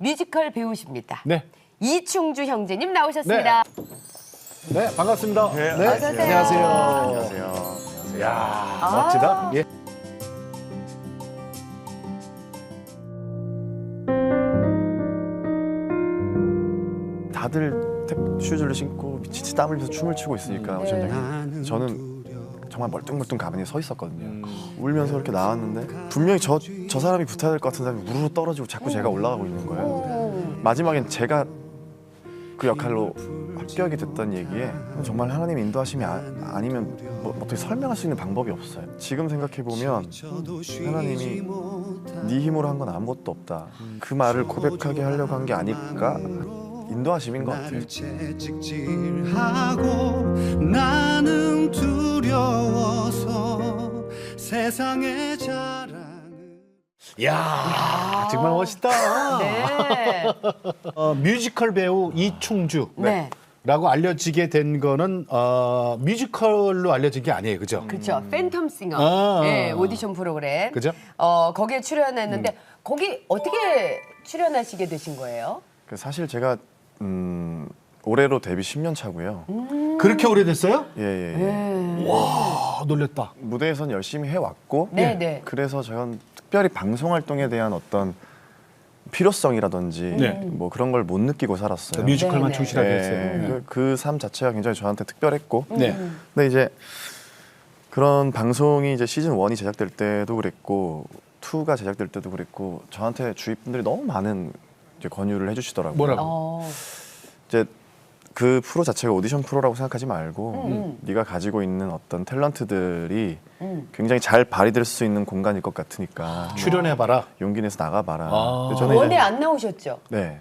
뮤지컬 배우십니다. 네. 이충주 형제님 나오셨습니다. 네, 반갑습니다. 네, 어서 오세요. 안녕하세요. 안녕하세요. 야, 멋지다. 예. 다들 슈즈를 신고 미치지 땀을 흘려서 춤을 추고 있으니까 오션장에 저는 정말 멀뚱멀뚱 가만히 서 있었거든요. 울면서 이렇게 나왔는데 분명히 저 사람이 붙어야 될 것 같은 사람이 우르르 떨어지고 자꾸 제가 올라가고 있는 거예요. 마지막엔 제가 그 역할로 합격이 됐던 얘기에 정말 하나님 인도하심이 아니면 뭐 어떻게 설명할 수 있는 방법이 없어요. 지금 생각해보면 하나님이 네 힘으로 한 건 아무것도 없다. 그 말을 고백하게 하려고 한 게 아닐까? 인도하심인 것 같아요. 채찍질하고 나는 두려워서 세상의 자랑을 야, 정말 멋있다. 네. 뮤지컬 배우 이충주. 네. 라고 알려지게 된 거는 뮤지컬로 알려진 게 아니에요, 그죠? 그렇죠. 팬텀 싱어. 아. 네, 오디션 프로그램. 그죠? 거기에 출연했는데 거기 어떻게 출연하시게 되신 거예요? 사실 제가 올해로 데뷔 10년 차고요. 그렇게 오래됐어요? 예. 와, 놀랬다. 무대에선 열심히 해왔고 네, 네. 그래서 저는 특별히 방송 활동에 대한 어떤 필요성이라든지 네. 뭐 그런 걸 못 느끼고 살았어요. 뮤지컬만 네, 충실하게 했어요. 그 삶 자체가 굉장히 저한테 특별했고 네. 근데 이제 그런 방송이 이제 시즌 1이 제작될 때도 그랬고 2가 제작될 때도 그랬고 저한테 주위 분들이 너무 많은 이제 권유를 해주시더라고요. 뭐라고? 이제 그 프로 자체가 오디션 프로라고 생각하지 말고 네가 가지고 있는 어떤 탤런트들이 굉장히 잘 발휘될 수 있는 공간일 것 같으니까 출연해봐라. 용기 내서 나가봐라. 아. 근데 저는 원래 안 나오셨죠? 네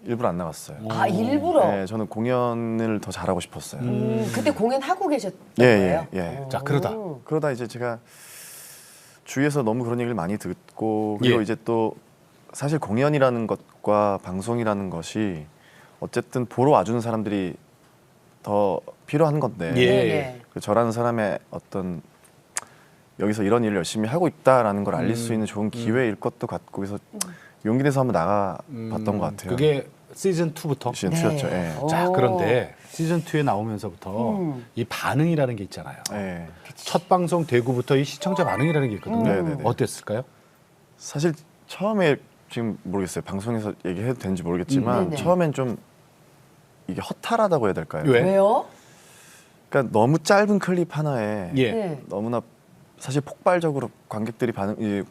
일부러 안 나갔어요. 아, 일부러? 네, 저는 공연을 더 잘하고 싶었어요. 그때 공연하고 계셨던 예, 거예요? 예. 자, 그러다. 그러다 이제 제가 주위에서 너무 그런 얘기를 많이 듣고 그리고 예. 이제 또 사실 공연이라는 것과 방송이라는 것이 어쨌든 보러 와주는 사람들이 더 필요한 건데 예. 네. 저라는 사람의 어떤 여기서 이런 일을 열심히 하고 있다라는 걸 알릴 수 있는 좋은 기회일 것도 같고 그래서 용기 내서 한번 나가봤던 것 같아요. 그게 시즌 2부터. 시즌 네. 2였죠. 예. 자, 그런데 시즌 2에 나오면서부터 이 반응이라는 게 있잖아요. 예. 첫 방송 대구부터 이 시청자 반응이라는 게 있거든요. 네네네. 어땠을까요? 사실 처음에 지금 모르겠어요. 방송에서 얘기해도 되는지 모르겠지만 네네. 처음엔 좀 이게 허탈하다고 해야 될까요? 왜? 왜요? 그러니까 너무 짧은 클립 하나에 예. 네. 너무나 사실 폭발적으로 관객들이 반응을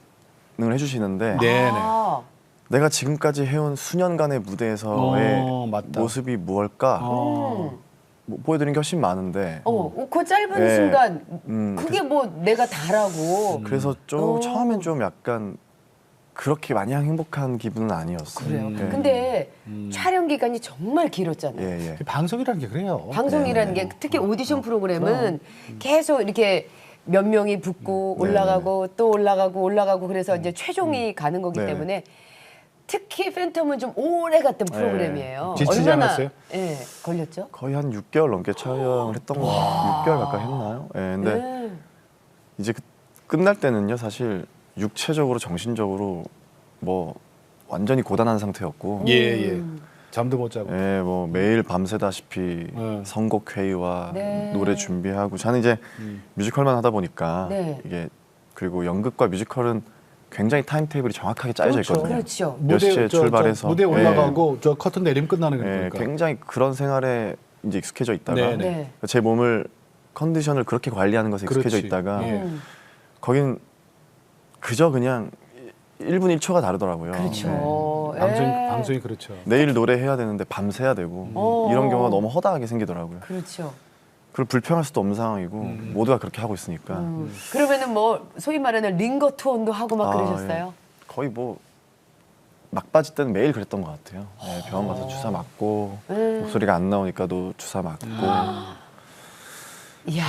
해주시는데 네네. 아, 내가 지금까지 해온 수년간의 무대에서의 맞다. 모습이 무엇일까 어. 뭐 보여드린 게 훨씬 많은데 그 짧은 네. 순간 그게 뭐 내가 다라고. 그래서 좀 어. 처음엔 좀 약간 그렇게 마냥 행복한 기분은 아니었어요. 그래요. 네. 근데 촬영 기간이 정말 길었잖아요. 예, 예. 방송이라는 게 그래요. 방송이라는 게 특히 오디션 프로그램은 계속 이렇게 몇 명이 붙고 올라가고 또 올라가고 그래서 이제 최종이 가는 거기 네. 때문에 특히 팬텀은 좀 오래 갔던 프로그램이에요. 지치지 않았어요? 예, 걸렸죠? 거의 한 6개월 넘게 촬영을 했던 것 같아요. 6개월 가까이 했나요? 예, 근데 네. 이제 끝날 때는요, 사실 육체적으로, 정신적으로 뭐 완전히 고단한 상태였고, 예, 예. 잠도 못 자고. 예, 뭐 매일 밤새다시피 선곡 회의와 네. 노래 준비하고, 저는 이제 뮤지컬만 하다 보니까 네. 이게 그리고 연극과 뮤지컬은 굉장히 타임 테이블이 정확하게 짜여져 있거든요. 그렇죠. 몇 시에 출발해서 무대 올라가고 저 커튼 내리면 끝나는 예, 거니까. 굉장히 그런 생활에 이제 익숙해져 있다가 네, 네. 제 몸을 컨디션을 그렇게 관리하는 것에 익숙해져 그렇지. 있다가 예. 거긴 그저 그냥 1분 1초가 다르더라고요. 네. 그렇죠. 예. 방송이 그렇죠. 내일 노래해야 되는데 밤새야 되고 이런 경우가 너무 허다하게 생기더라고요. 그렇죠. 그걸 불평할 수도 없는 상황이고 모두가 그렇게 하고 있으니까 그러면은 뭐 소위 말하는 링거 투혼도 하고 막 아, 그러셨어요? 예. 거의 뭐 막바지 때는 매일 그랬던 것 같아요. 네, 병원 가서 주사 맞고 목소리가 안 나오니까도 주사 맞고 이야.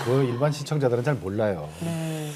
그 일반 시청자들은 잘 몰라요. 네.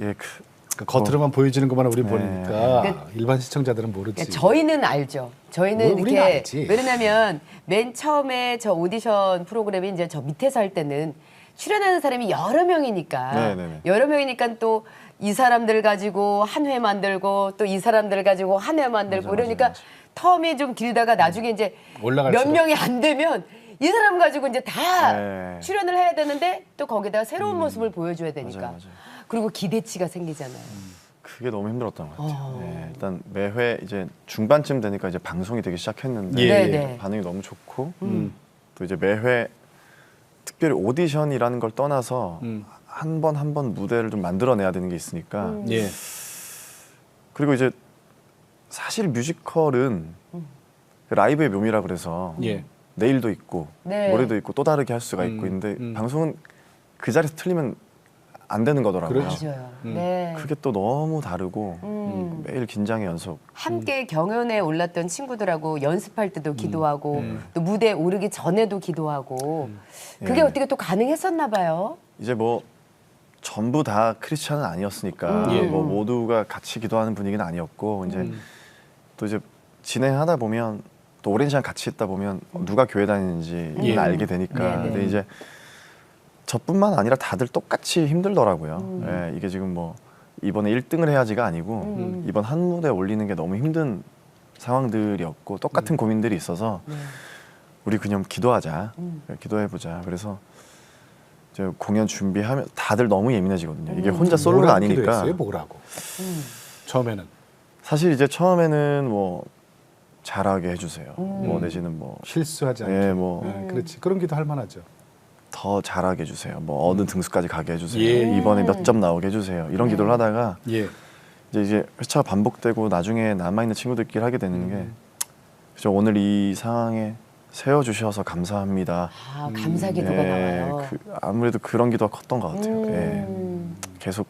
예, 그 겉으로만 보여지는 것만 우리 보니까 그러니까 일반 시청자들은 모르지. 그러니까 저희는 알죠. 저희는 우리는 이렇게 알지. 왜냐면 맨 처음에 저 오디션 프로그램이 이제 저 밑에서 할 때는 출연하는 사람이 여러 명이니까 네네네. 여러 명이니까 또 이 사람들 가지고 한 회 만들고 또 이 사람들 가지고 한 회 만들고 맞아, 이러니까 맞아. 텀이 좀 길다가 나중에 이제 몇 올라갈수록. 명이 안 되면 이 사람 가지고 이제 다 네. 출연을 해야 되는데 또 거기다가 새로운 모습을 보여줘야 되니까. 맞아요, 맞아요. 그리고 기대치가 생기잖아요. 그게 너무 힘들었던 것 같아요. 네, 일단 매회 이제 중반쯤 되니까 이제 방송이 되기 시작했는데 예. 네네. 반응이 너무 좋고 또 이제 매회 특별히 오디션이라는 걸 떠나서 한 번 한 번 무대를 좀 만들어내야 되는 게 있으니까 예. 그리고 이제 사실 뮤지컬은 그 라이브의 묘미라 그래서 예. 내일도 있고 네. 모레도 있고 또 다르게 할 수가 있고 있는데 방송은 그 자리에서 틀리면 안 되는 거더라고요. 그렇죠. 맞아요. 네. 그게 또 너무 다르고 매일 긴장의 연속. 함께 경연에 올랐던 친구들하고 연습할 때도 기도하고 또 무대에 오르기 전에도 기도하고 그게 예. 어떻게 또 가능했었나 봐요. 이제 뭐 전부 다 크리스찬은 아니었으니까 예. 뭐 모두가 같이 기도하는 분위기는 아니었고 이제 또 이제 진행하다 보면 또 오랜 시간 같이 있다 보면 누가 교회 다니는지 예. 알게 되니까 네네. 근데 이제 저뿐만 아니라 다들 똑같이 힘들더라고요. 예, 이게 지금 뭐 이번에 1등을 해야지가 아니고 이번 한 무대 올리는 게 너무 힘든 상황들이었고 똑같은 고민들이 있어서 우리 그냥 기도하자, 기도해보자. 그래서 이제 공연 준비하면 다들 너무 예민해지거든요. 이게 혼자 솔로가 뭐라고 아니니까. 기도했어요? 뭐라고? 처음에는 사실 이제 처음에는 뭐 잘하게 해주세요. 뭐 내지는 뭐 실수하지 않게. 예, 뭐 예, 그렇지. 그런 기도 할 만하죠. 더 잘하게 해주세요. 뭐 어느 등수까지 가게 해주세요. 예. 이번에 몇 점 나오게 해주세요. 이런 기도를 하다가 예. 이제 회차가 반복되고 나중에 남아있는 친구들끼리 하게 되는 게 그죠. 오늘 이 상황에 세워주셔서 감사합니다. 아, 감사 기도가 나와요. 아무래도 그런 기도가 컸던 것 같아요. 예. 계속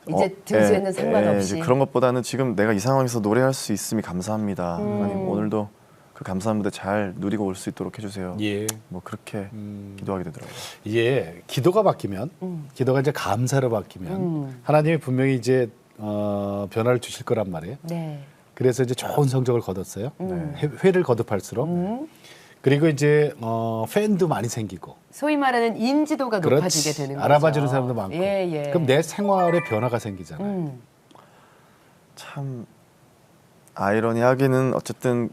이제 등수에는 상관없이. 이제 그런 것보다는 지금 내가 이 상황에서 노래할 수 있음이 감사합니다. 하나님 오늘도 그 감사한 무대 잘 누리고 올 수 있도록 해주세요. 예. 뭐 그렇게 기도하게 되더라고요. 이게 기도가 바뀌면 기도가 이제 감사로 바뀌면 하나님이 분명히 이제 변화를 주실 거란 말이에요. 네. 그래서 이제 좋은 성적을 거뒀어요. 회를 거듭할수록 그리고 이제 팬도 많이 생기고 소위 말하는 인지도가 높아지게 되는 거죠. 알아봐주는 사람도 많고. 예, 예. 그럼 내 생활에 변화가 생기잖아요. 참 아이러니하게는 어쨌든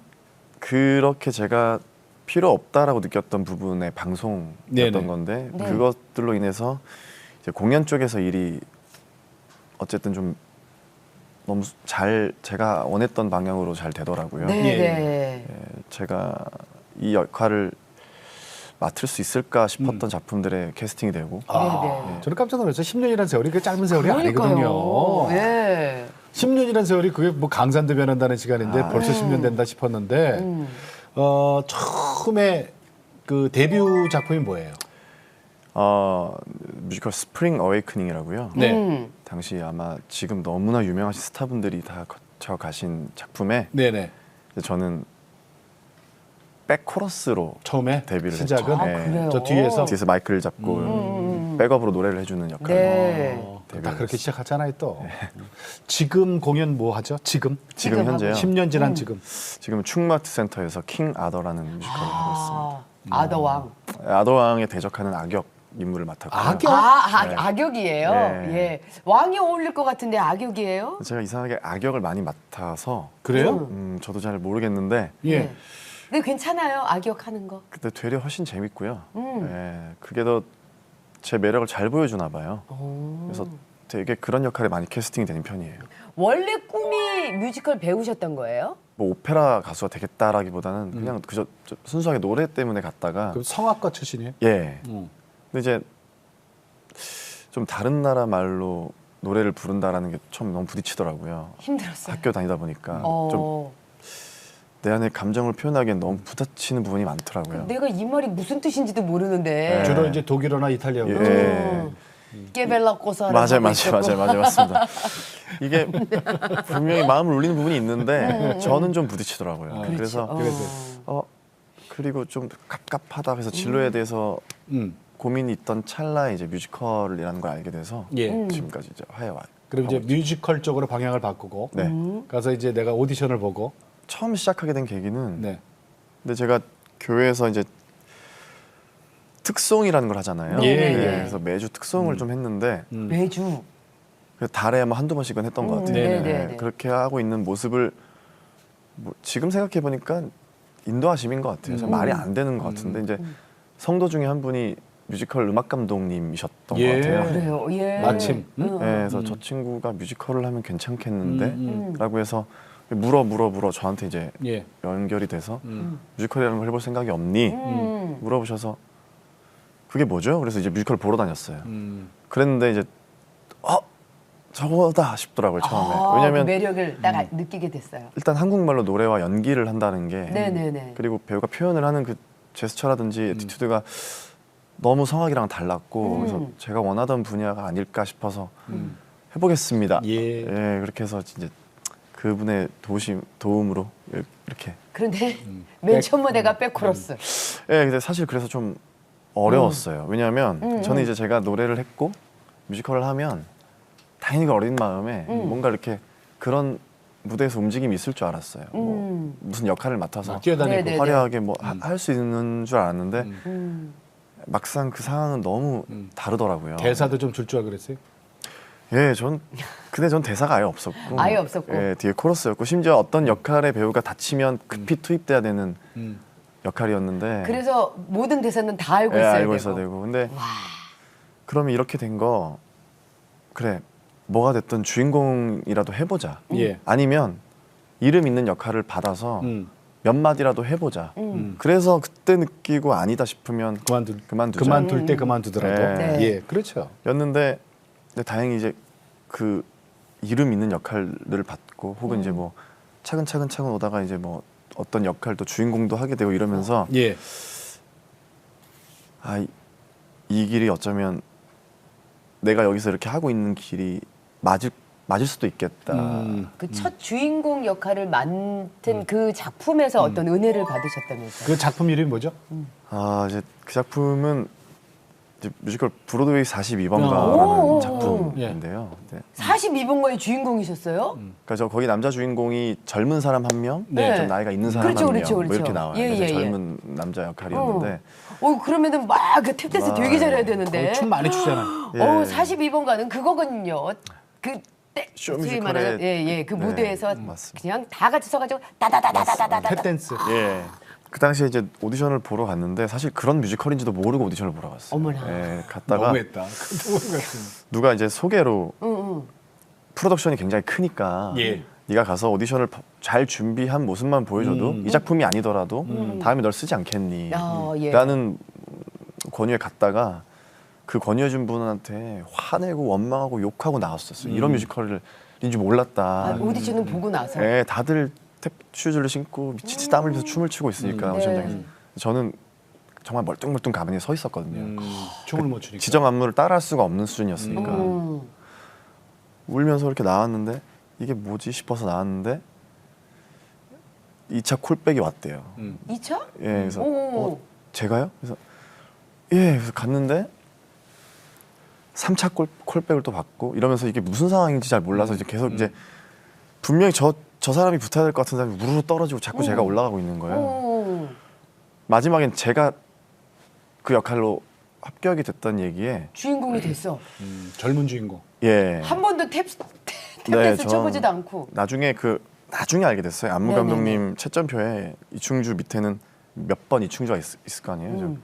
그렇게 제가 필요 없다라고 느꼈던 부분의 방송이었던 네네. 건데 네. 그것들로 인해서 이제 공연 쪽에서 일이 어쨌든 좀 너무 잘 제가 원했던 방향으로 잘 되더라고요. 네, 예. 네. 제가 이 역할을 맡을 수 있을까 싶었던 작품들의 캐스팅이 되고 네, 네. 저는 깜짝 놀랐어요. 10년이라는 세월이 그 짧은 세월이 아니거든요. 예. 10년이라는 세월이 그게 뭐 강산도 변한다는 시간인데 벌써 10년 된다 싶었는데 처음에 그 데뷔 작품이 뭐예요? 뮤지컬 스프링 어웨이크닝이라고요. 네. 당시 아마 지금 너무나 유명하신 스타분들이 다 거쳐 가신 작품에 네네. 저는 백 코러스로 처음에 데뷔를 시작은 했죠. 아, 그래요? 저 뒤에서 뒤에서 마이크를 잡고 백업으로 노래를 해주는 역할로 네. 다 그렇게 시작하잖아요 또. 지금 공연 뭐 하죠? 지금? 지금 현재요. 10년 지난 지금. 지금 충무아트 센터에서 킹 아더라는 뮤지컬을 하고 있습니다. 아더왕. 아더왕에 대적하는 악역 인물을 맡았고요. 악역? 악역이에요? 네. 예. 왕이 어울릴 것 같은데 악역이에요? 제가 이상하게 악역을 많이 맡아서 그래요? 저도 잘 모르겠는데 예. 네. 근데 괜찮아요, 악역 하는 거. 그때 되려 훨씬 재밌고요. 예, 그게 더 제 매력을 잘 보여주나 봐요. 그래서 되게 그런 역할에 많이 캐스팅이 되는 편이에요. 원래 꿈이 뮤지컬 배우셨던 거예요? 뭐 오페라 가수가 되겠다라기보다는 그냥 그저 순수하게 노래 때문에 갔다가 그럼 성악가 출신이에요? 예. 음. 근데 이제 좀 다른 나라 말로 노래를 부른다라는 게 처음 너무 부딪히더라고요. 힘들었어요. 학교 다니다 보니까 좀 내 안에 감정을 표현하기엔 너무 부딪히는 부분이 많더라고요. 내가 이 말이 무슨 뜻인지도 모르는데. 네. 주로 이제 독일어나 이탈리아어. 예. 깨벨라 꼬사. 맞아요, 맞습니다. 이게 분명히 마음을 울리는 부분이 있는데 저는 좀 부딪히더라고요. 그래서 그리고 좀 갑갑하다 해서 진로에 대해서 고민이 있던 찰나에 이제 뮤지컬이라는 걸 알게 돼서 예. 지금까지 이제 해와요. 그럼 이제 뮤지컬 쪽으로 방향을 바꾸고 네. 가서 이제 내가 오디션을 보고 처음 시작하게 된 계기는 네. 근데 제가 교회에서 이제 특송이라는 걸 하잖아요. 예, 네, 예. 그래서 매주 특송을 좀 했는데 매주. 달에 뭐 한두 번씩은 했던 것 같아요. 네네네. 그렇게 하고 있는 모습을 뭐 지금 생각해 보니까 인도하심인 것 같아요. 참 말이 안 되는 것 같은데 이제 성도 중에 한 분이 뮤지컬 음악 감독님이셨던 예. 것 같아요. 그래요. 예. 마침. 네, 그래서 저 친구가 뮤지컬을 하면 괜찮겠는데 라고 해서 물어 저한테 이제 예. 연결이 돼서 뮤지컬이라는 걸 해볼 생각이 없니? 물어보셔서 그게 뭐죠? 그래서 이제 뮤지컬 보러 다녔어요. 그랬는데 이제 저거다 싶더라고요 처음에. 왜냐면 그 매력을 딱 느끼게 됐어요. 일단 한국말로 노래와 연기를 한다는 게 네네네. 그리고 배우가 표현을 하는 그 제스처라든지 에티튜드가 너무 성악이랑 달랐고 그래서 제가 원하던 분야가 아닐까 싶어서 해보겠습니다. 예. 그렇게 해서 이제 그분의 도움으로 이렇게. 그런데 맨 처음 무대가 백코러스. 근데 사실 그래서 좀 어려웠어요. 왜냐하면 저는 이제 제가 노래를 했고 뮤지컬을 하면 당연히 그 어린 마음에 뭔가 이렇게 그런 무대에서 움직임이 있을 줄 알았어요. 뭐 무슨 역할을 맡아서 막 뛰어다니고. 네네네. 화려하게 뭐 할 수 있는 줄 알았는데 막상 그 상황은 너무 다르더라고요. 대사도 좀 줄 줄 그랬어요? 근데 전 대사가 아예 없었고, 아예 없었고. 뒤에 코러스였고, 심지어 어떤 역할의 배우가 다치면 급히 투입돼야 되는 역할이었는데, 그래서 모든 대사는 다 알고 있어야 알고 되고. 있어야 되고, 근데 그러면 이렇게 된 거, 그래 뭐가 됐든 주인공이라도 해보자. 예. 아니면 이름 있는 역할을 받아서 몇 마디라도 해보자. 그래서 그때 느끼고 아니다 싶으면 그만두자. 그만둘 때 그만두더라도. 네. 예, 그렇죠. 였는데 근데 다행히 이제 그 이름 있는 역할을 받고 혹은 이제 뭐 차근차근 오다가 이제 뭐 어떤 역할도 주인공도 하게 되고 이러면서 예. 이 길이 어쩌면 내가 여기서 이렇게 하고 있는 길이 맞을 수도 있겠다. 그 첫 주인공 역할을 맡은 그 작품에서 어떤 은혜를 받으셨다면서요? 그 작품 이름이 뭐죠? 이제 그 작품은 이제 뮤지컬 브로드웨이 오. 42번가라는 작품인데요. 네. 42번가의 주인공이셨어요? 그러니까 저 거기 남자 주인공이 젊은 사람 한 명, 네. 좀 나이가 있는 사람 그렇죠, 한 명, 그렇죠, 뭐 그렇죠. 이렇게 나와요. 예, 그래서 예, 예. 젊은 남자 역할이었는데, 그러면은 막 그 탭댄스 되게 잘해야 되는데. 춤 많이 추잖아. 예. 42번가는 그거거든요. 그때 쇼뮤지컬의 그 네, 무대에서 맞습니다. 그냥 다 같이 서가지고 다다다다다다다. 탭댄스. 예. 그 당시에 이제 오디션을 보러 갔는데 사실 그런 뮤지컬인지도 모르고 오디션을 보러 갔어요. 어머나. 갔다가 너무했다. 너무 같은. 누가 이제 소개로 프로덕션이 굉장히 크니까 예. 네가 가서 오디션을 잘 준비한 모습만 보여줘도 이 작품이 아니더라도 다음에 널 쓰지 않겠니? 예. 라는 권유에 갔다가 그 권유해준 분한테 화내고 원망하고 욕하고 나왔었어요. 이런 뮤지컬인지 몰랐다. 오디션은 보고 나서. 다들 슈즈를 신고 미치지 땀을 흘려서 춤을 추고 있으니까 오디션장에서 저는 정말 멀뚱멀뚱 가만히 서 있었거든요. 춤을 못 추니까. 지정 안무를 따라할 수가 없는 수준이었으니까 울면서 이렇게 나왔는데 이게 뭐지 싶어서 나왔는데 2차 콜백이 왔대요. 2차? 그래서 오. 제가요? 그래서 그래서 갔는데 3차 콜백을 또 받고 이러면서 이게 무슨 상황인지 잘 몰라서 이제 계속 이제 분명히 저 사람이 붙어야 될 것 같은 사람이 우르르 떨어지고 자꾸 제가 올라가고 있는 거예요. 마지막엔 제가 그 역할로 합격이 됐던 얘기에 주인공이 됐어. 젊은 주인공. 한 번도 탭댄스 전 쳐보지도 않고. 나중에 알게 됐어요. 안무 네네네. 감독님 채점표에 이충주 밑에는 몇 번 이충주가 있을 거 아니에요.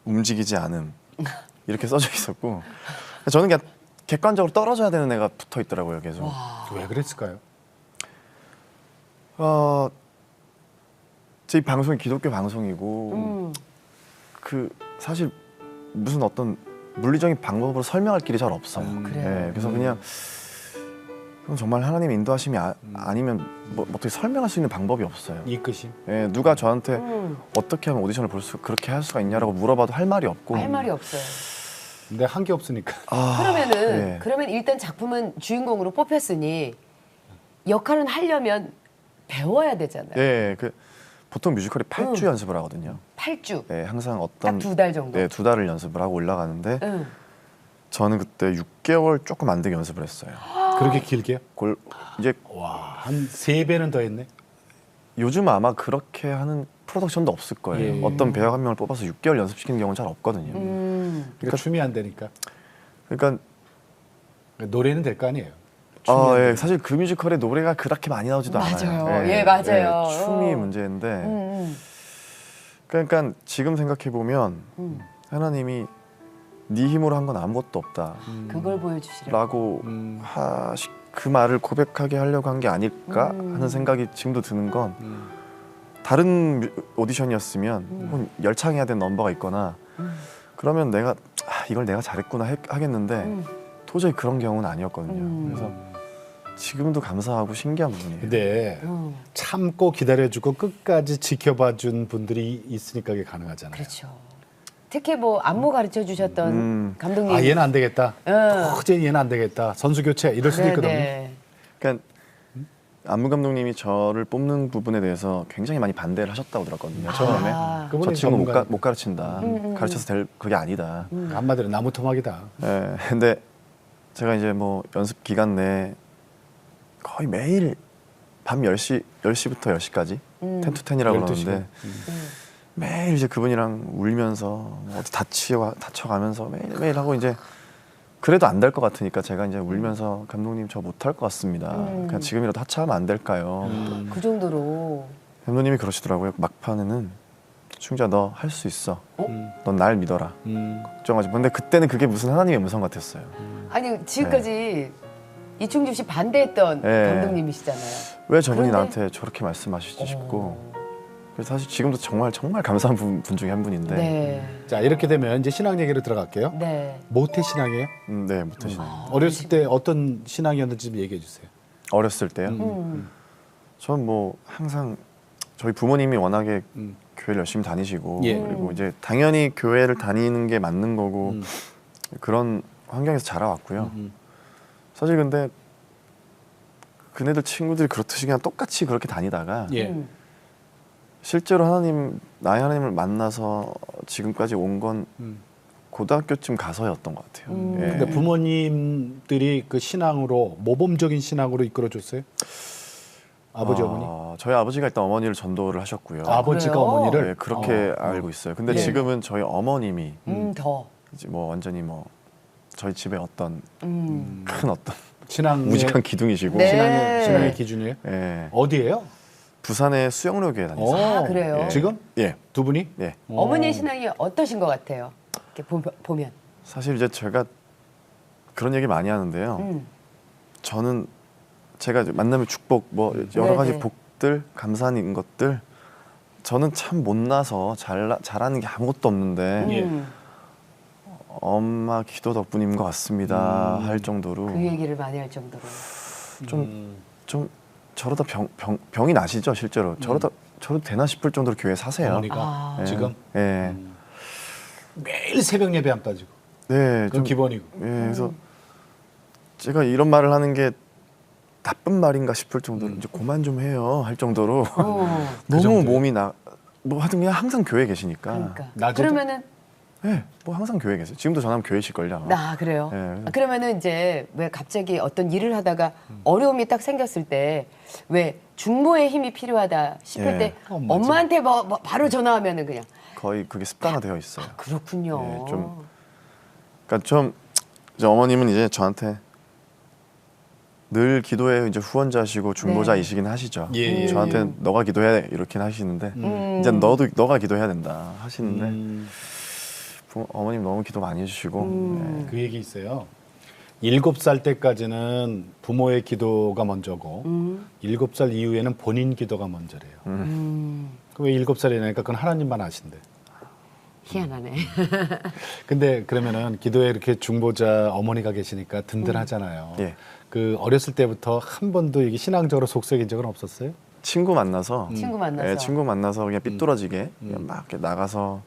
움직이지 않음 이렇게 써져 있었고 저는 그냥 객관적으로 떨어져야 되는 애가 붙어 있더라고요. 계속. 왜 그랬을까요? 제 방송이 기독교 방송이고 그 사실 무슨 어떤 물리적인 방법으로 설명할 길이 잘 없어요. 그래요? 그래서 그냥 그럼 정말 하나님의 인도하심이 아니면 뭐 어떻게 설명할 수 있는 방법이 없어요. 이끄심. 누가 저한테 어떻게 하면 오디션을 그렇게 할 수가 있냐라고 물어봐도 할 말이 없고. 할 말이 없어요. 근데 한 게 없으니까. 그러면 일단 작품은 주인공으로 뽑혔으니 역할은 하려면 배워야 되잖아요. 보통 뮤지컬이 8주 연습을 하거든요. 8주. 항상 딱 2달 정도. 2달을 연습을 하고 올라가는데 저는 그때 6개월 조금 안 되게 연습을 했어요. 그렇게 길게요? 이제 한 3배는 더 했네. 요즘 아마 그렇게 하는 프로덕션도 없을 거예요. 예. 어떤 배우 한 명을 뽑아서 6개월 연습시키는 경우는 잘 없거든요. 그러니까 춤이 안 되니까. 그러니까 노래는 될 거 아니에요. 예, 사실 그 뮤지컬에 노래가 그렇게 많이 나오지도 않아요. 맞아요. 예, 맞아요. 춤이 어. 문제인데 그러니까 지금 생각해 보면 하나님이 네 힘으로 한 건 아무것도 없다라고 그걸 보여주시라고. 그 말을 고백하게 하려고 한 게 아닐까 하는 생각이 지금도 드는 건 다른 오디션이었으면 혹은 열창해야 되는 넘버가 있거나 그러면 내가 이걸 내가 잘했구나 하겠는데 도저히 그런 경우는 아니었거든요. 그래서 지금도 감사하고 신기한 부분이에요. 근데 참고 기다려주고 끝까지 지켜봐준 분들이 있으니까 그게 가능하잖아요. 그렇죠. 특히 뭐 안무 가르쳐 주셨던 감독님. 아 얘는 안 되겠다. 어. 도저히 얘는 안 되겠다. 선수 교체 이럴 수도 있거든요. 네. 그러니까 안무 감독님이 저를 뽑는 부분에 대해서 굉장히 많이 반대를 하셨다고 들었거든요. 처음에 저 그분이 친구 전문가- 못 가르친다. 가르쳐서 될 그게 아니다. 한마디로 나무 토막이다. 예, 근데 제가 이제 뭐 연습 기간 내에 거의 매일 밤 10시부터 10시까지 10to10이라고 12 시간. 그러는데 매일 이제 그분이랑 울면서 어디 다쳐가면서 매일 하고 이제 그래도 안 될 것 같으니까 제가 이제 울면서 감독님 저 못할 것 같습니다. 그냥 지금이라도 하차하면 안 될까요? 그 정도로. 감독님이 그러시더라고요. 막판에는 충주야 너 할 수 있어. 넌 날 믿어라. 걱정하지 마. 근데 그때는 그게 무슨 하나님의 음성 같았어요. 아니 지금까지 이충주 씨 반대했던 네. 감독님이시잖아요. 왜 저분이 그런데- 나한테 저렇게 말씀하시지 싶고 그래서 사실 지금도 정말 감사한 분 중에 한 분인데 네. 자 이렇게 되면 이제 신앙 얘기로 들어갈게요. 네. 모태 신앙이에요? 네 못하시네요. 어렸을 때 어떤 신앙이었는지 좀 얘기해 주세요. 어렸을 때요? 전 뭐 항상 저희 부모님이 워낙에 교회를 열심히 다니시고 예. 그리고 이제 당연히 교회를 다니는 게 맞는 거고 그런 환경에서 자라왔고요. 사실 근데 그네들 친구들이 그렇듯이 그냥 똑같이 그렇게 다니다가 예. 실제로 나의 하나님을 만나서 지금까지 온 건 고등학교쯤 가서였던 것 같아요. 예. 근데 부모님들이 그 신앙으로 모범적인 신앙으로 이끌어줬어요? 아버지 어머니? 저희 아버지가 일단 어머니를 전도를 하셨고요. 아버지가 그래요? 어머니를 네, 그렇게 알고 있어요. 근데 예. 지금은 저희 어머님이 더. 이제 뭐 완전히 뭐 저희 집의 어떤 큰 어떤 신앙의 무직한 기둥이시고 네. 신앙의 기준이에요? 예. 어디예요? 부산의 수영로 교회 다녔어요. 아, 그래요? 지금 예. 두 분이? 예. 어머니의 신앙이 어떠신 것 같아요? 이렇게 보면. 사실 이제 제가 그런 얘기 많이 하는데요. 저는 제가 이제 만남의 축복 뭐 여러 가지 네네. 복들 감사한 것들 저는 참 못나서 잘하는 게 아무것도 없는데 예. 엄마 기도 덕분인 것 같습니다 할 정도로 그 얘기를 많이 할 정도로. 좀 저러다 병이 나시죠 실제로 저러도 되나 싶을 정도로 교회 사세요. 어머니가 예. 지금 예. 매일 새벽 예배 안 빠지고 네. 그건 기본이고. 예. 그래서 제가 이런 말을 하는 게 나쁜 말인가 싶을 정도로 이제 그만 좀 해요 할 정도로 너무 정도예요? 몸이 뭐 하여튼 그냥 항상 교회에 계시니까. 그러니까. 낮에도? 그러면은 네, 뭐 항상 교회에 계세요. 지금도 전화하면 교회실걸요 아마. 나 그래요. 네. 그러면은 이제 왜 갑자기 어떤 일을 하다가 어려움이 딱 생겼을 때 왜 중보의 힘이 필요하다 싶을 예. 때 맞아. 엄마한테 뭐 바로 전화하면은 그냥 거의 그게 습관화되어 있어요. 그렇군요. 예, 그러니까 좀 이제 어머님은 이제 저한테 늘 기도에 이제 후원자시고 중보자이시긴 하시죠. 예, 예. 저한테는 너가 기도해 이렇게 하시는데 이제 너가 기도해야 된다 하시는데 어머님 너무 기도 많이 해주시고 네. 그 얘기 있어요. 7살 때까지는 부모의 기도가 먼저고 7살 이후에는 본인 기도가 먼저래요. 왜 7살이냐니까 그건 하나님만 아신대. 희한하네. 근데 그러면은 기도에 이렇게 중보자 어머니가 계시니까 든든하잖아요. 예. 그 어렸을 때부터 한 번도 이게 신앙적으로 속썩인 적은 없었어요? 친구 만나서 친구 만나서. 예, 친구 만나서 그냥 삐뚤어지게 그냥 막 이렇게 나가서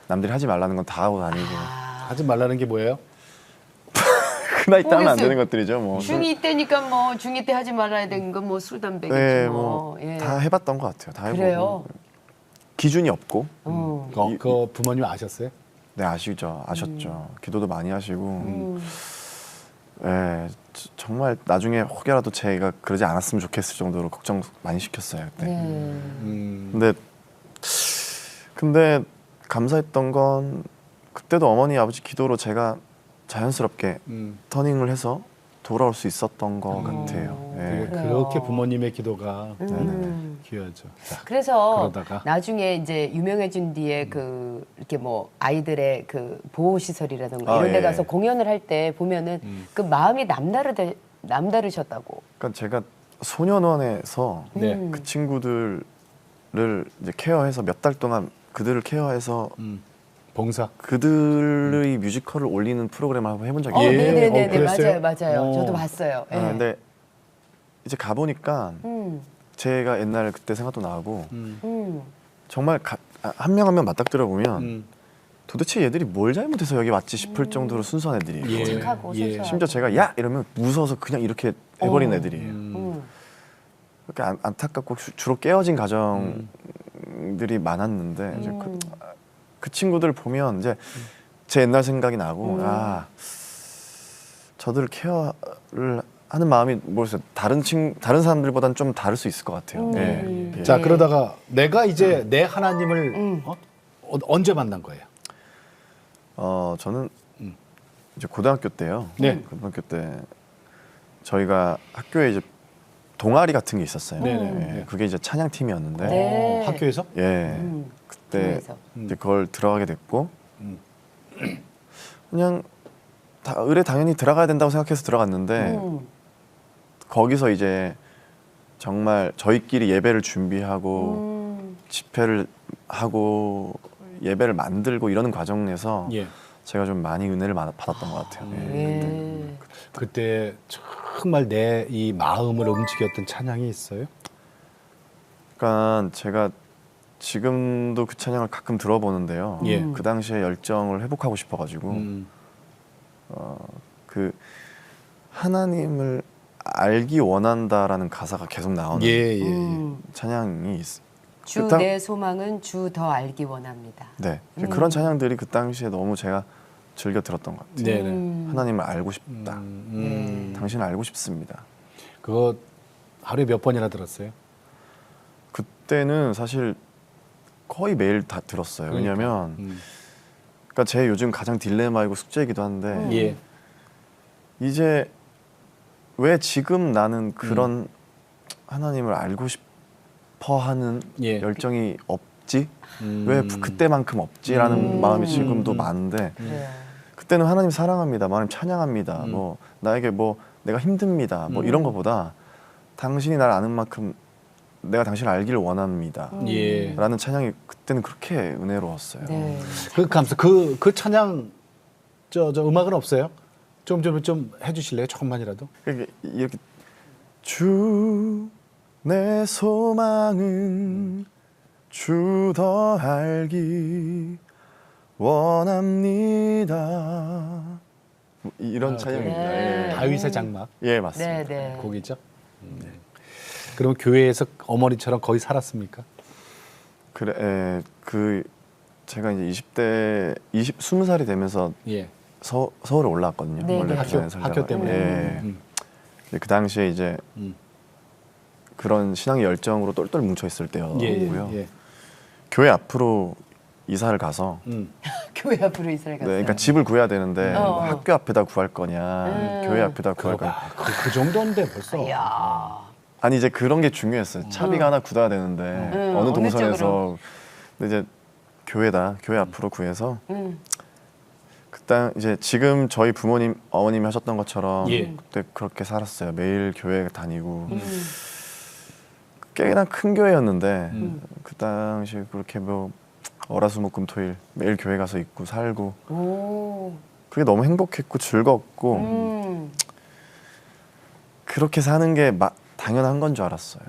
남들이 하지 말라는 건 다 하고 다니고 하지 말라는 게 뭐예요? 그 나이 때 하면 안 모르겠어요. 되는 것들이죠. 뭐. 중2 때니까 뭐 중2 때 하지 말아야 되는 건 뭐 술 담배겠지 네, 뭐. 뭐 예. 다 해봤던 것 같아요. 다 해보고 그래요. 기준이 없고 그 부모님 아셨어요? 네 아셨죠. 기도도 많이 하시고 예, 정말 나중에 혹여라도 제가 그러지 않았으면 좋겠을 정도로 걱정 많이 시켰어요 그때. 네. 근데 감사했던 건 그때도 어머니 아버지 기도로 제가 자연스럽게 터닝을 해서 돌아올 수 있었던 것 같아요. 예. 그래요. 그렇게 부모님의 기도가 귀하죠. 자, 그래서 그러다가. 나중에 이제 유명해진 뒤에 그 이렇게 뭐 아이들의 그 보호 시설이라든가 아, 이런 데 예. 가서 공연을 할 때 보면은 그 마음이 남다르셨다고. 그러니까 제가 소년원에서 네. 그 친구들을 이제 케어해서 몇 달 동안 그들을 케어해서 봉사. 그들의 뮤지컬을 올리는 프로그램을 한번 해본 적이 예. 있어요. 네네네 그랬어요? 맞아요. 어. 저도 봤어요. 예. 근데 이제 가보니까 제가 옛날 그때 생각도 나고 정말 한 명 한 명 맞닥뜨려 보면 도대체 얘들이 뭘 잘못해서 여기 왔지 싶을 정도로 순수한 애들이에요. 예. 착하고 예. 순수하고. 심지어 제가 야 이러면 무서워서 그냥 이렇게 해버린 애들이에요. 그렇게 안타깝고 주로 깨어진 가정들이 많았는데 이제 그 친구들 보면 이제 제 옛날 생각이 나고 저들 케어를 하는 마음이 모르겠어요. 다른 사람들보다는 좀 다를 수 있을 것 같아요. 예. 예. 자, 그러다가 내가 이제 내 하나님을 언제 만난 거예요? 저는 이제 고등학교 때요. 네. 고등학교 때 저희가 학교에 이제 동아리 같은 게 있었어요. 네네. 예. 그게 이제 찬양 팀이었는데, 네. 학교에서? 예. 그때 교회에서. 이제 그걸 들어가게 됐고, 그냥 의뢰 당연히 들어가야 된다고 생각해서 들어갔는데 거기서 이제 정말 저희끼리 예배를 준비하고 집회를 하고 예배를 만들고 이러는 과정에서 예. 제가 좀 많이 은혜를 받았던 것 같아요. 예. 예. 그때 정말 내 이 마음을 움직였던 찬양이 있어요? 그러니까 제가 지금도 그 찬양을 가끔 들어보는데요. 예. 그 당시에 열정을 회복하고 싶어가지고 그 하나님을 알기 원한다라는 가사가 계속 나오는 예. 찬양이 있어요. 주 그렇다- 내 소망은 주 더 알기 원합니다. 네, 그런 찬양들이 그 당시에 너무 제가 즐겨 들었던 것 같아요. 네네. 하나님을 알고 싶다. 네. 당신을 알고 싶습니다. 그거 하루에 몇 번이나 들었어요? 그때는 사실 거의 매일 다 들었어요. 왜냐하면 그러니까 제 요즘 가장 딜레마이고 숙제이기도 한데 예. 이제 왜 지금 나는 그런 하나님을 알고 싶어하는 예. 열정이 없지? 왜 그때만큼 없지라는 마음이 지금도 많은데 네. 그때는 하나님 사랑합니다. 하나님 찬양합니다. 뭐 나에게 뭐 내가 힘듭니다. 뭐 이런 거보다 당신이 날 아는 만큼 내가 당신을 알기를 원합니다. 예. 라는 찬양이 그때는 그렇게 은혜로웠어요. 네. 그 찬양 저 음악은 없어요? 좀 해주실래요? 조금만이라도. 이렇게 주 내 소망은 주 더 알기 원합니다. 이런 찬양입니다. 네. 다윗의 장막 예, 맞습니다. 네, 네. 곡이죠. 그럼 교회에서 어머니처럼 거의 살았습니까? 그래, 제가 이제 20살이 되면서 예. 서울에 올라왔거든요. 네, 원래 네. 부산에 살다가. 학교 때문에. 예. 근데 그 당시에 이제 그런 신앙의 열정으로 똘똘 뭉쳐 있을 때였고요. 예. 교회 앞으로 이사를 가서 교회 앞으로 이사를 네, 갔어요. 그러니까 집을 구해야 되는데 어. 학교 앞에다 구할 거냐, 교회 앞에다 구할 거냐. 그 정도인데 벌써. 이야. 아니 이제 그런 게 중요했어요. 차비가 하나 굳어야 되는데 어느 어느 동선에서. 쪽으로? 근데 이제 교회 앞으로 구해서 그때 이제 지금 저희 부모님 어머님이 하셨던 것처럼 예. 그때 그렇게 살았어요. 매일 교회 다니고 꽤나 큰 교회였는데 그 당시 그렇게 뭐 월화수목금토일 매일 교회 가서 있고 살고 오. 그게 너무 행복했고 즐겁고 그렇게 사는 게 당연한 건 줄 알았어요.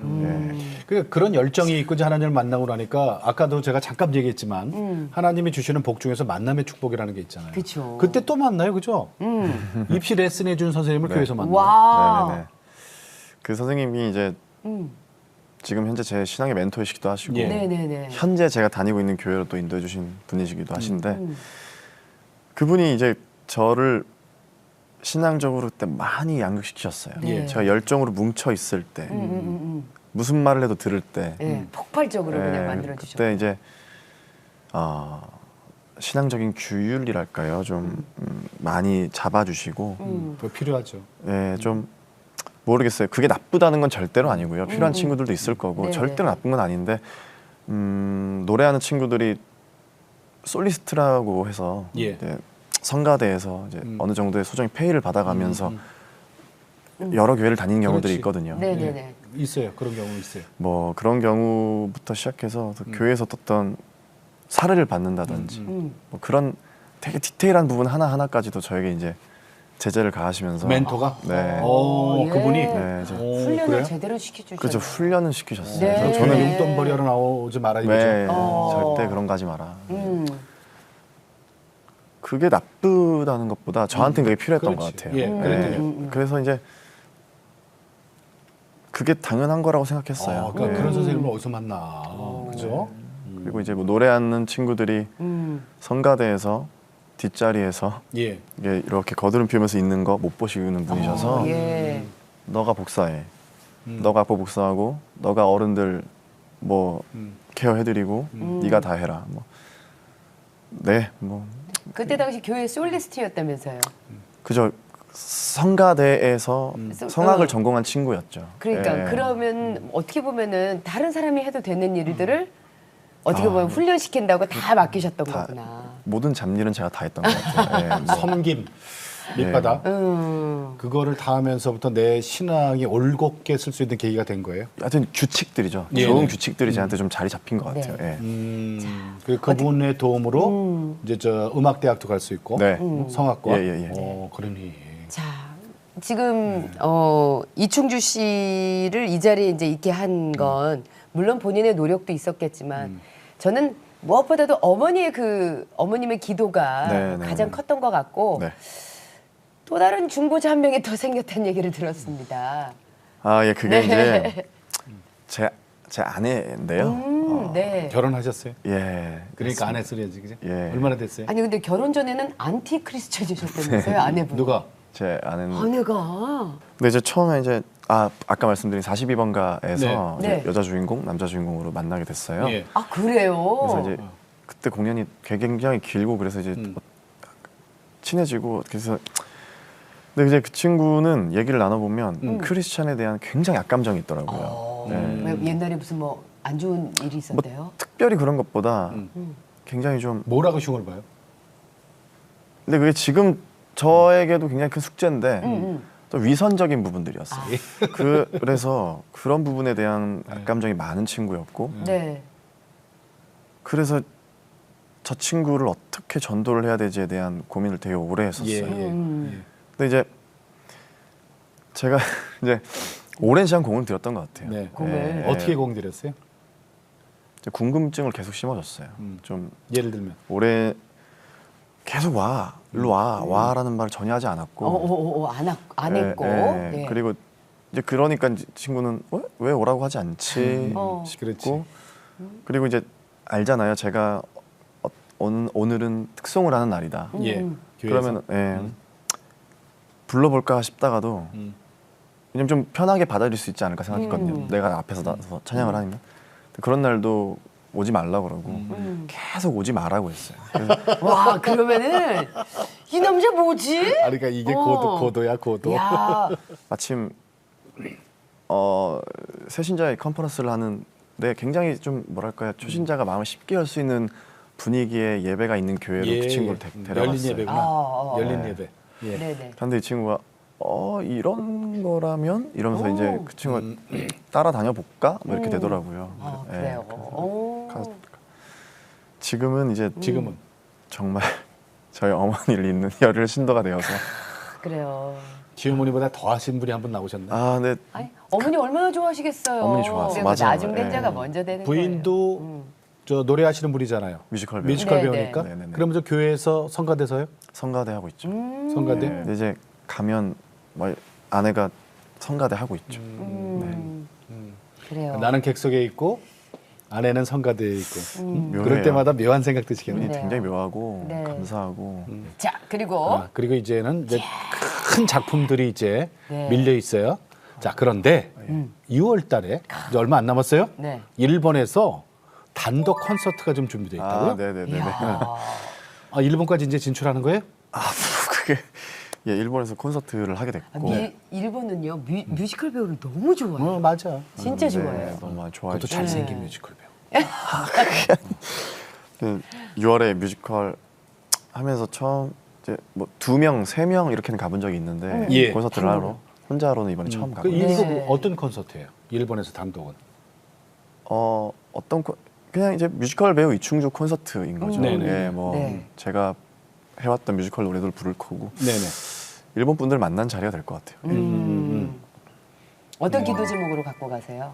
그러니까 그런 열정이 있고 이제 하나님을 만나고 나니까 아까도 제가 잠깐 얘기했지만 하나님이 주시는 복 중에서 만남의 축복이라는 게 있잖아요. 그쵸. 그때 또 만나요, 그죠? 입시 레슨 해준 선생님을 네. 교회에서 만나요. 와. 네네네. 그 선생님이 이제 지금 현재 제 신앙의 멘토이시기도 하시고 예. 네네네. 현재 제가 다니고 있는 교회로 또 인도해 주신 분이시기도 하신데 그분이 이제 저를 신앙적으로 그때 많이 양육시키셨어요. 네. 제가 열정으로 뭉쳐 있을 때 무슨 말을 해도 들을 때 네, 폭발적으로 그냥 만들어 주셨고. 그때 이제 신앙적인 규율이랄까요? 좀 많이 잡아주시고 그거 필요하죠. 예, 좀 모르겠어요. 그게 나쁘다는 건 절대로 아니고요. 필요한 친구들도 있을 거고 네네. 절대로 나쁜 건 아닌데 노래하는 친구들이 솔리스트라고 해서 예. 이제 성가대에서 이제 어느 정도의 소정의 페이를 받아가면서 여러 교회를 다니는 경우들이 그렇지. 있거든요. 네네네. 있어요. 그런 경우 있어요. 뭐 그런 경우부터 시작해서 교회에서 어떤 사례를 받는다든지 뭐 그런 되게 디테일한 부분 하나하나까지도 저에게 이제 제재를 가하시면서 멘토가? 네. 예. 그분이? 네, 이제 훈련을 그래요? 제대로 시켜주셨어요. 그렇죠. 훈련은 시키셨어요. 네. 그래서 저는 저는 용돈 벌이러 나오지 말아 이거죠. 네, 절대 그런 거 하지 마라. 그게 나쁘다는 것보다 저한테는 그게 필요했던 그렇지. 것 같아요. 예, 그랬군요. 그래서 이제 그게 당연한 거라고 생각했어요. 그러니까 네. 그런 선생님을 어디서 만나, 그죠? 그리고 이제 뭐 노래하는 친구들이 성가대에서 뒷자리에서 예. 이게 이렇게 거드름 피우면서 있는 거 못 보시는 분이셔서 예. 너가 복사해, 너가 악보 복사하고 너가 어른들 뭐 케어해드리고 네가 다 해라. 뭐 네, 뭐 그때 당시 교회 솔리스트였다면서요. 그저 성가대에서 성악을 전공한 친구였죠. 그러니까 예. 그러면 어떻게 보면은 다른 사람이 해도 되는 일들을 어떻게 보면 훈련시킨다고 다 맡기셨던 다 거구나. 모든 잡일은 제가 다 했던 것 같아요. 예, 뭐. 섬김, 밑바닥. 그거를 다 하면서부터 내 신앙이 올곧게 쓸 수 있는 계기가 된 거예요. 하여튼 규칙들이죠. 예, 좋은 네. 규칙들이 저한테 좀 자리 잡힌 것 같아요. 네. 예. 그분의 도움으로 이제 저 음악대학도 갈 수 있고 네. 성악과. 예. 그러니. 자, 지금 이충주 씨를 이 자리에 이제 있게 한 건 물론 본인의 노력도 있었겠지만 저는 무엇보다도 어머님의 기도가 네, 네, 가장 네. 컸던 것 같고 네. 또 다른 중보자 한 명이 더 생겼다는 얘기를 들었습니다. 아, 예, 그게 네. 이제 제 아내인데요. 네. 결혼하셨어요? 예. 그러니까 안 했으려지, 그죠? 예. 얼마나 됐어요? 아니 근데 결혼 전에는 안티 크리스천이셨다면서요, 아내분? 누가? 제 아내는. 아내가. 근데 이제 처음에 이제 아까 말씀드린 42번가에서 네. 네. 여자 주인공, 남자 주인공으로 만나게 됐어요. 예. 아 그래요? 그래서 이제 그때 공연이 굉장히 길고 그래서 이제 친해지고 그래서 근데 이제 그 친구는 얘기를 나눠보면 크리스찬에 대한 굉장히 악감정이 있더라고요. 네. 왜 옛날에 무슨 뭐 안 좋은 일이 있었대요? 뭐 특별히 그런 것보다 굉장히 좀 뭐라고 흉을 봐요? 근데 그게 지금 저에게도 굉장히 큰 숙제인데 또 위선적인 부분들이었어요. 그래서 그런 부분에 대한 악감정이 많은 친구였고 네. 그래서 저 친구를 어떻게 전도를 해야 되지에 대한 고민을 되게 오래 했었어요. 예. 근데 이제 제가 이제 오랜 시간 공을 들였던 것 같아요. 네. 공을. 어떻게 공들였어요? 이제 궁금증을 계속 심어줬어요. 좀 예를 들면. 오래 계속 와, 일로 와라는 말을 전혀 하지 않았고 안 했고. 네. 그리고 이제 그러니까 이제 친구는 왜 오라고 하지 않지 그렇지. 싶고 그리고 이제 알잖아요. 제가 오늘은 특송을 하는 날이다. 예. 교회에서. 그러면 불러볼까 싶다가도 왜냐면 좀 편하게 받아들일 수 있지 않을까 생각했거든요. 내가 앞에서 나서 찬양을 하니까 그런 날도 오지 말라 그러고 계속 오지 말라고 했어요. 그래서 와 그러면은 이 남자 뭐지? 아, 그러니까 이게 고도야, 고도. 야, 마침 새신자의 컨퍼런스를 하는데 굉장히 좀 뭐랄까요 초신자가 마음을 쉽게 열 수 있는 분위기의 예배가 있는 교회로 그 친구를 열린 데려갔어요. 예배구나. 열린 네. 예배. 예. 네네. 근데 이 친구가 이런 거라면 이러면서 이제 그 친구가 따라다녀 볼까 뭐 이렇게 되더라고요. 아 예, 그래요. 그래서 지금은 이제 지금은 정말 저희 어머니를 잇는 열혈 신도가 되어서 그래요. 지어머니보다 더 하신 분이 한 분 나오셨네. 근데 아니 어머니 얼마나 좋아하시겠어요. 어머니 좋아하세요. 그리고 맞아요. 나중된자가 네. 먼저 되는 부인도 저 노래하시는 분이잖아요. 뮤지컬 배우 뮤지컬 네, 배우니까. 네. 네네네. 그러면 저 교회에서 성가대서요? 성가대 하고 있죠. 성가대? 근데 이제 가면 뭐 아내가 성가대 하고 있죠. 그래요. 나는 객석에 있고 아내는 성가대에 있고. 묘해요. 그럴 때마다 묘한 생각 드시겠네요. 기분이 굉장히 묘하고 네. 감사하고 자 그리고 그리고 이제는 이제 큰 작품들이 이제 네. 밀려 있어요. 자, 그런데 6월 달에 이제 얼마 안 남았어요? 네. 일본에서 단독 콘서트가 좀 준비되어 있다고요? 네네네. 이야. 아 일본까지 이제 진출하는 거예요? 아 그게 예 일본에서 콘서트를 하게 됐고. 일본은요 뮤지컬 배우를 너무 좋아해요. 맞아. 진짜 네, 좋아해요. 너무 많이 좋아해. 그것도 잘생긴 네. 뮤지컬 배우. 그 6월에 뮤지컬 하면서 처음 이제 뭐 2명, 3명 이렇게는 가본 적이 있는데 예. 콘서트를 하러 혼자로는 이번에 처음 그 가고. 일본 네. 어떤 콘서트예요? 일본에서 단독은? 그냥 이제 뮤지컬 배우 이충주 콘서트인 거죠. 네네. 예, 뭐 네. 제가 해왔던 뮤지컬 노래들 부를 거고 네네. 일본 분들 만난 자리가 될 것 같아요. 어떤 기도 제목으로 갖고 가세요?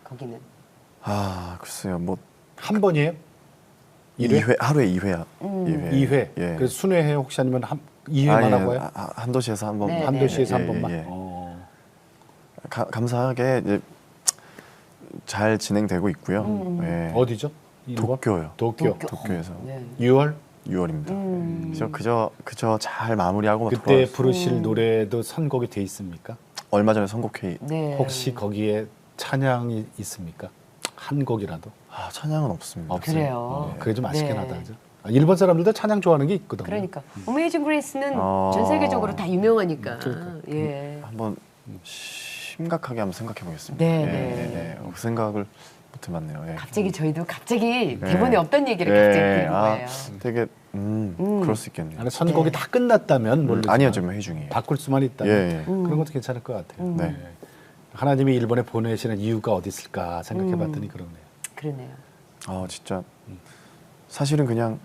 거기는. 아 글쎄요, 뭐 한 번이에요? 2회 하루에 2회야. 2회. 예. 그래서 순회해 혹시 아니면 2회만 하고요? 한 도시에서 한 번. 네, 한 도시에서 예, 한 번만. 예, 예. 어. 감사하게 이제 잘 진행되고 있고요. 예. 어디죠? 일본? 도쿄요. 도쿄. 도쿄에서 네. 6월 6월입니다. 그저 잘 마무리하고 막 그때 돌아왔어요. 부르실 노래도 선곡이 돼 있습니까? 얼마 전에 선곡회의. 네. 혹시 거기에 찬양이 있습니까? 한 곡이라도? 찬양은 없습니다. 없어요. 그래요. 그게 좀 아쉽긴 네. 하다. 그죠? 일본 사람들도 찬양 좋아하는 게 있거든요. 그러니까 어메이징 그레이스는 어. 전 세계적으로 다 유명하니까. 그러니까. 예. 한번 심각하게 한번 생각해 보겠습니다. 네, 예, 네. 그 생각을 못 해봤네요. 예. 갑자기 저희도 갑자기 네. 대본에 없던 얘기를 예, 갑자기 드린 거예요. 되게 그럴 수 있겠네요. 아니, 선곡이 네. 다 끝났다면 모르지만 아니요, 지금 회의 중이에요. 바꿀 수만 있다면 예, 예. 그런 것도 괜찮을 것 같아요. 네. 하나님이 일본에 보내시는 이유가 어디 있을까 생각해봤더니 그러네요. 그러네요. 진짜 사실은 그냥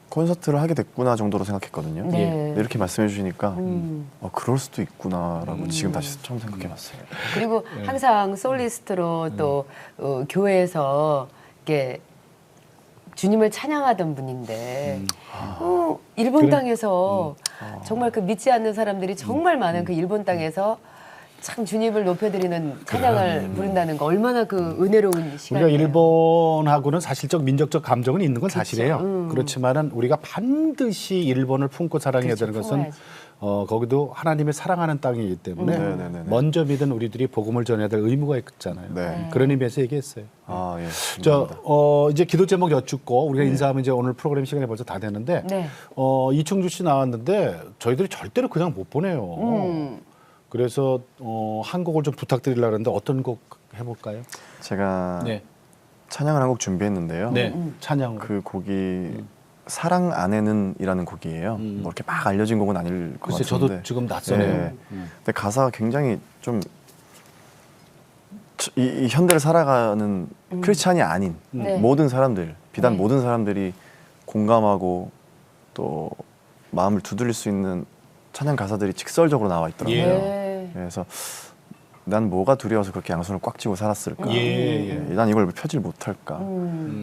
콘서트를 하게 됐구나 정도로 생각했거든요. 네. 근데 이렇게 말씀해 주시니까 그럴 수도 있구나라고 지금 다시 처음 생각해봤어요. 그리고 네. 항상 솔리스트로 또 교회에서 이렇게 주님을 찬양하던 분인데 일본 그래. 땅에서 정말 그 믿지 않는 사람들이 정말 많은 그 일본 땅에서 참 주님을 높여드리는 찬양을 부른다는 거 얼마나 그 은혜로운 시간이에요. 우리가 일본하고는 사실적 민족적 감정은 있는 건 사실이에요. 그렇지만은 우리가 반드시 일본을 품고 사랑해야 그렇죠, 되는 것은 품어야지. 거기도 하나님을 사랑하는 땅이기 때문에 네네네네. 먼저 믿은 우리들이 복음을 전해야 될 의무가 있잖아요. 네. 그런 의미에서 얘기했어요. 예. 이제 기도 제목 여쭙고 우리가 인사하면 이제 오늘 프로그램 시간이 벌써 다 됐는데 네. 이충주 씨 나왔는데 저희들이 절대로 그냥 못 보내요. 그래서 한 곡을 좀 부탁드리려고 하는데 어떤 곡 해볼까요? 제가 네, 찬양을 한 곡 준비했는데요. 네, 찬양. 그 곡이 사랑 안에는이라는 곡이에요. 뭐 이렇게 막 알려진 곡은 아닐 것 글쎄 같은데. 저도 지금 낯서네요. 네. 근데 가사가 굉장히 좀 이 현대를 살아가는 크리스찬이 아닌 네. 모든 사람들, 비단 네. 모든 사람들이 공감하고 또 마음을 두드릴 수 있는 찬양 가사들이 직설적으로 나와 있더라고요. 예. 네. 그래서 난 뭐가 두려워서 그렇게 양손을 꽉 쥐고 살았을까? 예. 난 이걸 왜 펴질 못할까?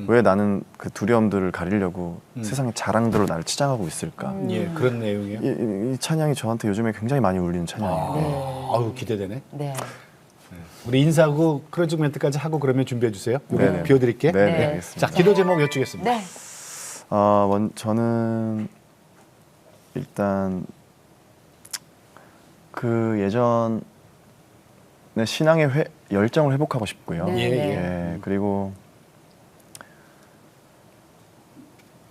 왜 나는 그 두려움들을 가리려고 세상의 자랑들로 나를 치장하고 있을까? 예, 그런 내용이에요. 이 찬양이 저한테 요즘에 굉장히 많이 울리는 찬양이에요. 아유 기대되네. 네. 우리 인사하고 클로징 멘트까지 하고 그러면 준비해 주세요. 네네. 비워드릴게. 네, 네. 알겠습니다. 자 기도 제목 여쭙겠습니다. 네. 저는 일단 그 예전의 신앙의 열정을 회복하고 싶고요. 네. 예. 그리고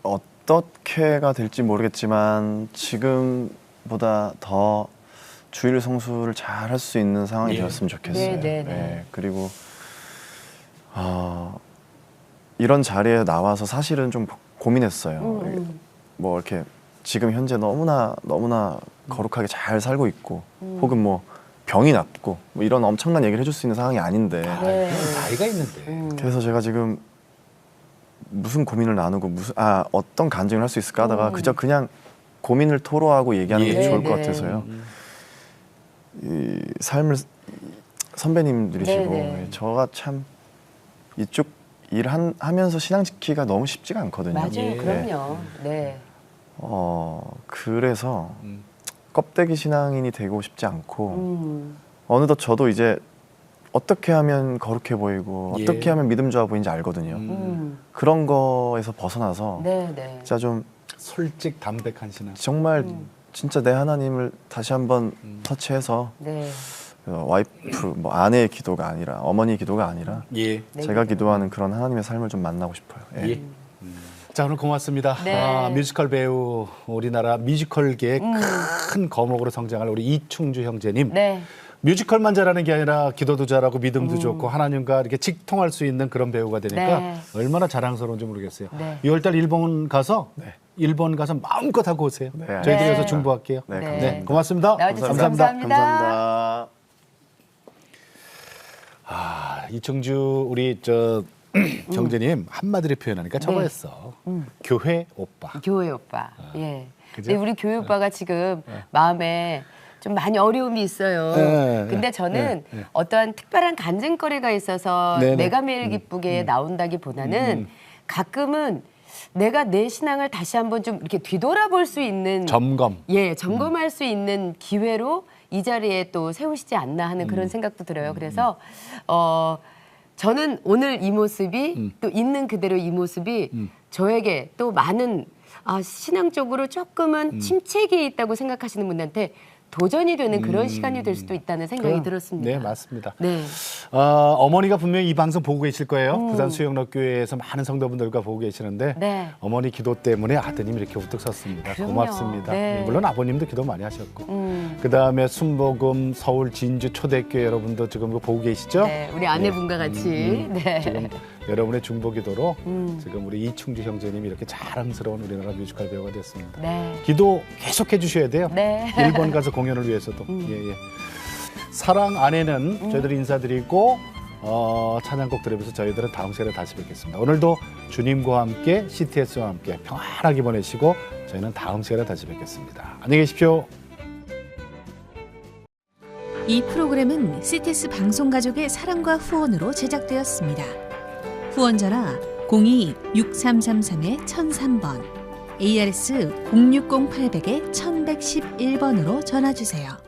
어떻게가 될지 모르겠지만 지금보다 더 주일 성수를 잘 할 수 있는 상황이 예. 되었으면 좋겠어요. 네. 그리고 이런 자리에 나와서 사실은 좀 고민했어요. 뭐 이렇게 지금 현재 너무나 거룩하게 잘 살고 있고 혹은 뭐 병이 낫고 뭐 이런 엄청난 얘기를 해줄 수 있는 상황이 아닌데 네. 나이가 있는데. 그래서 제가 지금 무슨 고민을 나누고 어떤 간증을 할 수 있을까 하다가 그냥 고민을 토로하고 얘기하는 게 예. 좋을 것 네. 같아서요. 이 삶을 선배님들이시고 네. 저가 참 이쪽 하면서 신앙 지키기가 너무 쉽지가 않거든요. 맞아요. 예. 그럼요. 네. 그래서 껍데기 신앙인이 되고 싶지 않고 어느덧 저도 이제 어떻게 하면 거룩해 보이고 예. 어떻게 하면 믿음 좋아 보이는지 알거든요. 그런 거에서 벗어나서 네. 진짜 좀 솔직 담백한 신앙. 정말 진짜 내 하나님을 다시 한번 터치해서 네. 와이프 뭐 아내의 기도가 아니라 어머니의 기도가 아니라 예. 네. 제가 기도하는 그런 하나님의 삶을 좀 만나고 싶어요. 예. 예. 자, 오늘 고맙습니다. 네. 뮤지컬 배우, 우리나라 뮤지컬계의 큰 거목으로 성장할 우리 이충주 형제님. 네. 뮤지컬만 잘하는 게 아니라 기도도 잘하고 믿음도 좋고 하나님과 이렇게 직통할 수 있는 그런 배우가 되니까 네. 얼마나 자랑스러운지 모르겠어요. 네. 2월달 일본 가서 마음껏 하고 오세요. 네. 저희들이 네. 여기서 중보할게요. 네, 네. 감사합니다. 네, 고맙습니다. 나와주셔서 감사합니다. 감사합니다. 이충주 우리 형제님 한마디로 표현하니까 저거였어. 교회 오빠. 교회 오빠. 예. 그죠? 근데 우리 교회 오빠가 지금 마음에 좀 많이 어려움이 있어요. 네, 근데 저는 네. 어떠한 특별한 간증거리가 있어서 네, 네. 내가 매일 기쁘게 나온다기보다는 가끔은 내가 내 신앙을 다시 한번 좀 이렇게 뒤돌아볼 수 있는 점검. 예, 점검할 수 있는 기회로 이 자리에 또 세우시지 않나 하는 그런 생각도 들어요. 그래서 저는 오늘 이 모습이 또 있는 그대로 이 모습이 저에게 또 많은 신앙적으로 조금은 침체기에 있다고 생각하시는 분들한테 도전이 되는 그런 시간이 될 수도 있다는 생각이 들었습니다. 네, 맞습니다. 네. 어머니가 분명히 이 방송 보고 계실 거예요. 부산 수영록교회에서 많은 성도분들과 보고 계시는데 네. 어머니 기도 때문에 아드님이 이렇게 우뚝 섰습니다. 그럼요. 고맙습니다. 네. 네, 물론 아버님도 기도 많이 하셨고 그다음에 순복음 서울 진주 초대교회 여러분도 지금 이거 보고 계시죠? 네, 우리 아내분과 같이 네. 지금 여러분의 중보 기도로 지금 우리 이충주 형제님이 이렇게 자랑스러운 우리나라 뮤지컬 배우가 됐습니다. 네. 기도 계속해 주셔야 돼요. 네. 일본 가서 공연을 위해서도. 예, 예. 사랑 안에는 저희들이 인사드리고 찬양곡 들으면서 저희들은 다음 시간에 다시 뵙겠습니다. 오늘도 주님과 함께 CTS와 함께 평안하게 보내시고 저희는 다음 시간에 다시 뵙겠습니다. 안녕히 계십시오. 이 프로그램은 CTS 방송가족의 사랑과 후원으로 제작되었습니다. 후원 전화 02-6333-1003번, ARS 060-800-1111번으로 전화주세요.